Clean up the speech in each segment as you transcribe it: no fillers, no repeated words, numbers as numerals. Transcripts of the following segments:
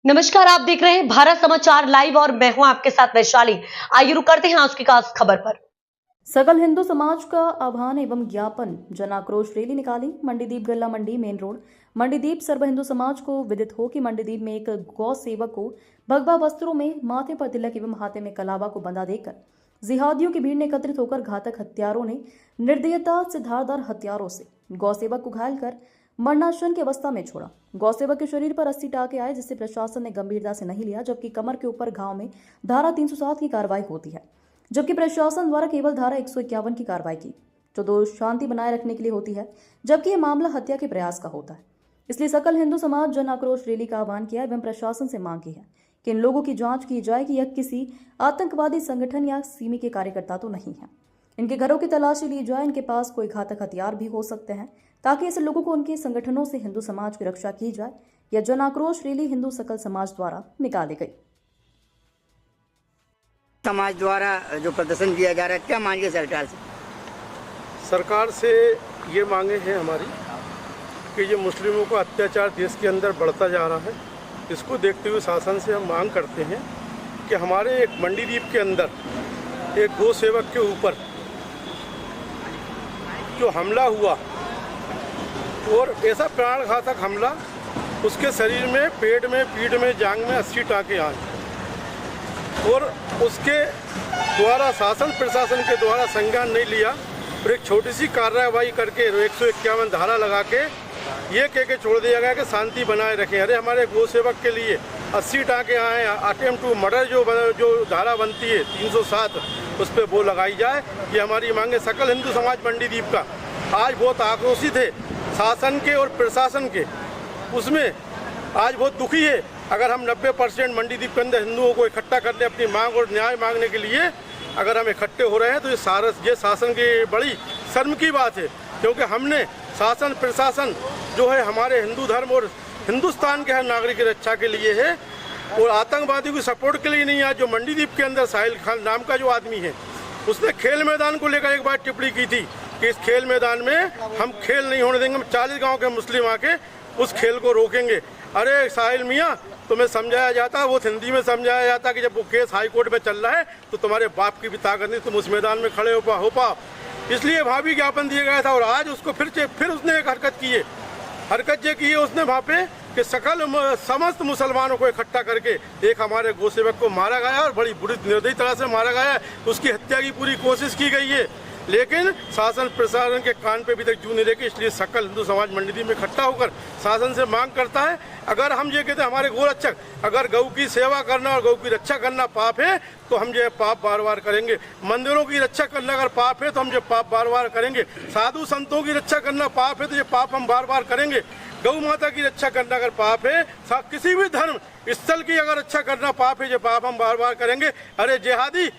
नमस्कार, आप देख रहे हैं भारत समाचार लाइव और मैं हूं आपके साथ वैशाली। आइए रुक करते हैं आज की खास खबर पर। सकल हिंदू समाज का आह्वान एवं ज्ञापन जन आक्रोश रैली निकाली। मंडीदीप गल्ला मंडी मेन रोड मंडीदीप। सर्व हिंदू समाज को विदित हो कि मंडीदीप में एक गौ सेवक को भगवा वस्त्रों में माथे पर तिलक एवं हाथे में कलावा को बंधा देकर जिहादियों की भीड़ ने एकत्रित होकर घातक हत्यारों ने निर्दयता से धारदार हथियारों से गौ सेवक को घायल कर मरणासन की अवस्था में छोड़ा। गौसेवक के शरीर पर 80 टाके आए, जिससे प्रशासन ने गंभीरता से नहीं लिया, जबकि कमर के ऊपर घाव में धारा 307 की कार्रवाई होती है, जबकि प्रशासन द्वारा केवल धारा 151 की कार्रवाई की, जो शांति बनाए रखने के लिए होती है, जबकि यह मामला हत्या के प्रयास का होता है। इसलिए सकल हिंदू समाज जन आक्रोश रैली का आह्वान किया एवं प्रशासन से मांग की है कि इन लोगों की जांच की जाए कि यह किसी आतंकवादी संगठन या सीमी के कार्यकर्ता तो नहीं है। इनके घरों की तलाशी ली जाए, इनके पास कोई घातक हथियार भी हो सकते हैं, ताकि ऐसे लोगों को उनके संगठनों से हिंदू समाज की रक्षा की जाए। यह जन आक्रोश रैली हिंदू सकल समाज द्वारा निकाली गई। समाज द्वारा जो प्रदर्शन किया जा रहा है, क्या मांगे सरकार से? सरकार से ये मांगे हैं हमारी कि ये मुस्लिमों का अत्याचार देश के अंदर बढ़ता जा रहा है। इसको देखते हुए शासन से हम मांग करते हैं कि हमारे एक मंडीदीप के अंदर एक गौ सेवक के ऊपर जो हमला हुआ और ऐसा प्राण घातक हमला, उसके शरीर में, पेट में, पीठ में, जांघ में 80 टाके आए और उसके द्वारा शासन प्रशासन के द्वारा संज्ञान नहीं लिया और एक छोटी सी कार्रवाई करके 151 धारा लगा के ये कह के छोड़ दिया गया कि शांति बनाए रखें। अरे हमारे गौ सेवक के लिए 80 टाके आए। अटेम्प्ट टू मर्डर जो धारा बनती है 307, उस पर वो लगाई जाए। ये हमारी मांगे सकल हिंदू समाज मंडीदीप का आज बहुत आक्रोशित है शासन के और प्रशासन के, उसमें आज बहुत दुखी है। अगर हम 90% मंडीदीप के अंदर हिंदुओं को इकट्ठा करने, अपनी मांग और न्याय मांगने के लिए अगर हम इकट्ठे हो रहे हैं, तो ये शासन की बड़ी शर्म की बात है, क्योंकि हमने शासन प्रशासन जो है हमारे हिंदू धर्म और हिंदुस्तान के हर नागरिक की रक्षा के लिए है और आतंकवादियों की सपोर्ट के लिए नहीं है। जो मंडीदीप के अंदर साहिल खान नाम का जो आदमी है, उसने खेल मैदान को लेकर एक बार टिप्पणी की थी कि इस खेल मैदान में हम खेल नहीं होने देंगे, हम 40 गांव के मुस्लिम आके उस खेल को रोकेंगे। अरे साहिल मियाँ, तुम्हें समझाया जाता, वो हिंदी में समझाया जाता कि जब वो केस हाई कोर्ट में चल रहा है तो तुम्हारे बाप की भी ताकत नहीं, तुम उस मैदान में खड़े हो पाओ। इसलिए वहाँ भी ज्ञापन दिया गया था और आज उसको फिर उसने एक हरकत ये की है उसने वहाँ पे कि समस्त मुसलमानों को इकट्ठा करके एक हमारे गौ सेवक को मारा गया और बड़ी बुरी निर्दयी तरह से मारा गया है। उसकी हत्या की पूरी कोशिश की गई है, लेकिन शासन प्रशासन के कान पे अभी तक जू नहीं रखी। इसलिए सकल हिंदू समाज मंडीदीप में इकट्ठा होकर शासन से मांग करता है, अगर हम ये कहते हैं हमारे गौरक्षक, अगर गौ की सेवा करना और गौ की रक्षा करना पाप है तो हम ये पाप बार बार करेंगे। मंदिरों की रक्षा करना अगर पाप है तो हम ये पाप बार बार करेंगे। साधु संतों की रक्षा करना पाप है तो ये पाप हम बार बार करेंगे। गौ माता की रक्षा करना अगर पाप है, किसी भी धर्म स्थल की अगर रक्षा करना पाप है, ये पाप हम बार बार करेंगे। अरे जिहादी,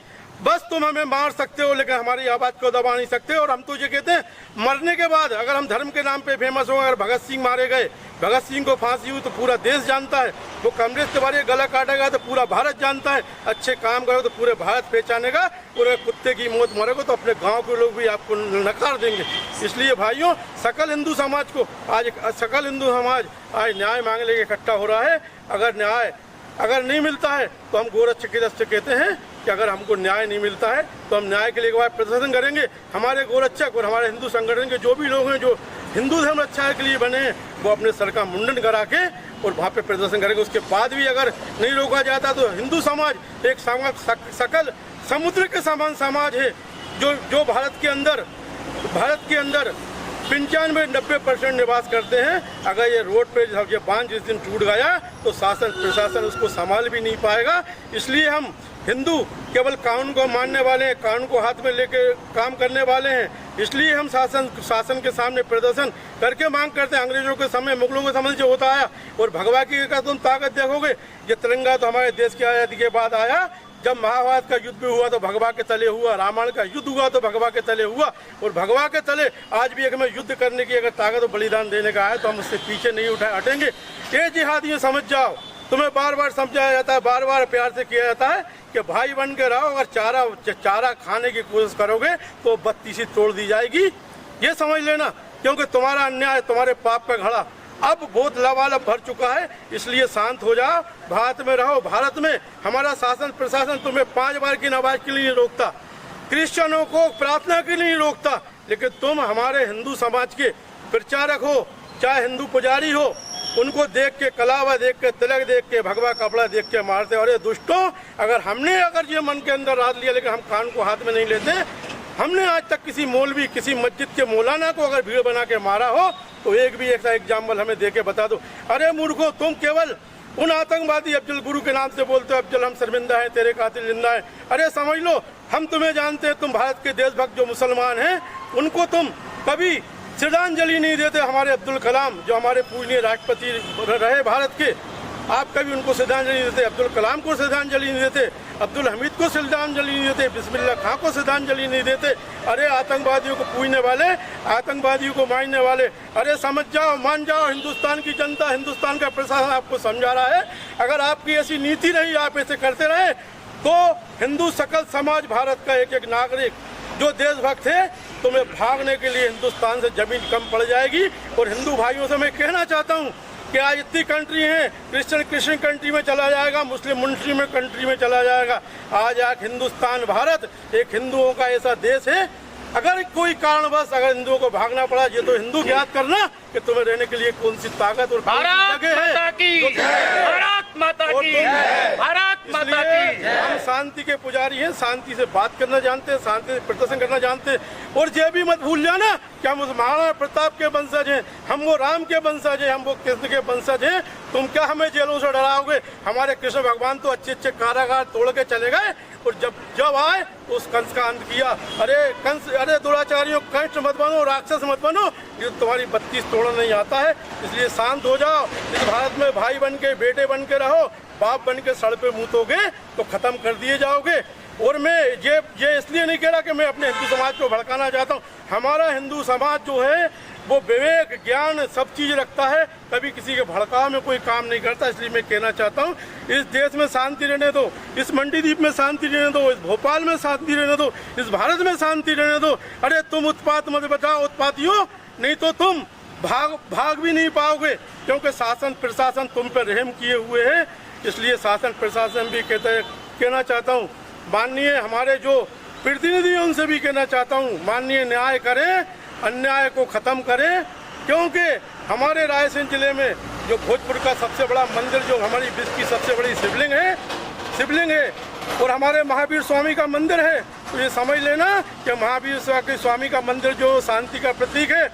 बस तुम हमें मार सकते हो लेकिन हमारी आवाज़ को दबा नहीं सकते। और हम तो ये कहते हैं, मरने के बाद अगर हम धर्म के नाम पे फेमस हो, अगर भगत सिंह मारे गए, भगत सिंह को फांसी हुई तो पूरा देश जानता है, वो कमरेज तिवारी गला काटेगा तो पूरा भारत जानता है, अच्छे काम करो तो पूरे भारत पहचानेगा, पूरे कुत्ते की मौत मरेगा तो अपने गांव के लोग भी आपको नकार देंगे। इसलिए भाइयों, सकल हिंदू समाज को आज आज न्याय मांगने के लिए इकट्ठा हो रहा है। अगर न्याय नहीं मिलता है तो हम गोरक्षक के दस्ते कहते हैं कि अगर हमको न्याय नहीं मिलता है तो हम न्याय के लिए एक बार प्रदर्शन करेंगे। हमारे गोरक्षक और हमारे हिंदू संगठन के जो भी लोग हैं जो हिंदू धर्म रक्षा के लिए बने हैं, वो अपने सर का मुंडन करा के और वहाँ पे प्रदर्शन करेंगे। उसके बाद भी अगर नहीं रोका जाता तो हिंदू समाज एक सकल समुद्र के समान समाज है, जो भारत के अंदर 95-90% निवास करते हैं। अगर ये रोड पे ये बांध जिस दिन टूट गया तो शासन प्रशासन उसको संभाल भी नहीं पाएगा। इसलिए हम हिंदू केवल कानून को मानने वाले हैं, कानून को हाथ में लेके काम करने वाले हैं। इसलिए हम शासन के सामने प्रदर्शन करके मांग करते हैं। अंग्रेजों के समय, मुगलों के समय जो होता आया और भगवा की का तुम ताकत देखोगे, ये तिरंगा तो हमारे देश की आज़ादी के बाद आया। जब महाभारत का युद्ध भी हुआ तो भगवा के तले हुआ, रामायण का युद्ध हुआ तो भगवा के तले हुआ, और भगवा के तले आज भी हमें युद्ध करने की अगर ताकत और बलिदान देने का है तो हम उससे पीछे नहीं हटेंगे। ये जिहादियों समझ जाओ, तुम्हें बार बार समझाया जाता है, बार बार प्यार से किया जाता है कि भाई बन के रहो, अगर चारा खाने की कोशिश करोगे तो बत्ती सी तोड़ दी जाएगी। ये समझ लेना, क्योंकि तुम्हारा अन्याय, तुम्हारे पाप का घड़ा अब बहुत लबालब भर चुका है, इसलिए शांत हो जाओ, भारत में रहो। भारत में हमारा शासन प्रशासन तुम्हें 5 बार की नमाज के लिए नहीं रोकता, क्रिश्चियनों को प्रार्थना के लिए नहीं रोकता, लेकिन तुम हमारे हिंदू समाज के प्रचारक हो, चाहे हिंदू पुजारी हो, उनको देख के, कलावा देख के, तिलक देख के, भगवा कपड़ा देख के मारते। अरे दुष्टों, अगर ये मन के अंदर रात लिया लेकिन हम कान को हाथ में नहीं लेते। हमने आज तक किसी मौलवी, किसी मस्जिद के मौलाना को अगर भीड़ बना के मारा हो तो एक भी ऐसा एग्जाम्पल हमें दे के बता दो। अरे मूर्खों, तुम केवल उन आतंकवादी अफजल गुरु के नाम से बोलते हो, अफजल हम शर्मिंदा हैं, तेरे कातिल जिंदा है। अरे समझ लो, हम तुम्हें जानते हैं, तुम भारत के देशभक्त जो मुसलमान हैं उनको तुम कभी श्रद्धांजलि नहीं देते। हमारे अब्दुल कलाम जो हमारे पूजनीय राष्ट्रपति रहे भारत के, आप कभी उनको श्रद्धांजलि नहीं देते। अब्दुल कलाम को श्रद्धांजलि नहीं देते, अब्दुल हमीद को श्रद्धांजलि नहीं देते, बिस्मिल्लाह खां को श्रद्धांजलि नहीं देते। अरे आतंकवादियों को पूजने वाले, आतंकवादियों को मारने वाले, अरे समझ जाओ, मान जाओ, हिंदुस्तान की जनता, हिंदुस्तान का प्रशासन आपको समझा रहा है। अगर आपकी ऐसी नीति रही, आप ऐसे करते रहे, तो हिंदू सकल समाज, भारत का एक एक नागरिक जो देशभक्त है, तुम्हें भागने के लिए हिंदुस्तान से जमीन कम पड़ जाएगी। और हिंदू भाइयों से मैं कहना चाहता हूँ कि आज इतनी कंट्री हैं, क्रिश्चियन कंट्री में चला जाएगा, मुस्लिम कंट्री में चला जाएगा। आज हिंदुस्तान, भारत एक हिंदुओं का ऐसा देश है। अगर कोई कारणवश अगर हिंदुओं को भागना पड़ा, ये तो हिंदू ज्ञात करना कि तुम्हें रहने के लिए कौन सी ताकत और भारत माता की, भारत माता की, भारत माता की। हम शांति के पुजारी हैं, शांति से बात करना जानते हैं, शांति से प्रदर्शन करना जानते हैं। और ये भी मत भूल जाना कि हम उस महाराणा प्रताप के वंशज हैं, हम वो राम के वंशज हैं, हम वो कृष्ण के वंशज हैं। तुम क्या हमें जेलों से डराओगे? हमारे कृष्ण भगवान तो अच्छे अच्छे कारागार तोड़ के चले गए, और जब आए तो उस कंस का अंत किया। अरे दुराचारियों, कंस मत बनो, राक्षस मत बनो, ये तुम्हारी 32 तोड़ना नहीं आता है। इसलिए शांत हो जाओ। इस भारत में भाई बन के, बेटे बन के रहो, बाप बन के सड़ पे मूतोगे तो खत्म कर दिए जाओगे। और मैं ये इसलिए नहीं कह रहा कि मैं अपने हिंदू समाज को भड़काना चाहता हूँ। हमारा हिंदू समाज जो है वो विवेक, ज्ञान, सब चीज़ रखता है, कभी किसी के भड़काव में कोई काम नहीं करता। इसलिए मैं कहना चाहता हूँ, इस देश में शांति रहने दो, इस मंडीदीप में शांति रहने दो, इस भोपाल में शांति रहने दो, इस भारत में शांति रहने दो। अरे तुम उत्पात मत बचाओ उत्पातियों, नहीं तो तुम भाग भी नहीं पाओगे, क्योंकि शासन प्रशासन तुम पर रहम किए हुए है। इसलिए शासन प्रशासन भी कहना चाहता हूँ, माननीय हमारे जो प्रतिनिधि हैं उनसे भी कहना चाहता हूँ, माननीय न्याय करें, अन्याय को खत्म करें। क्योंकि हमारे रायसेन जिले में जो भोजपुर का सबसे बड़ा मंदिर, जो हमारी विश्व की सबसे बड़ी शिवलिंग है और हमारे महावीर स्वामी का मंदिर है, तो ये समझ लेना कि महावीर स्वामी का मंदिर जो शांति का प्रतीक है,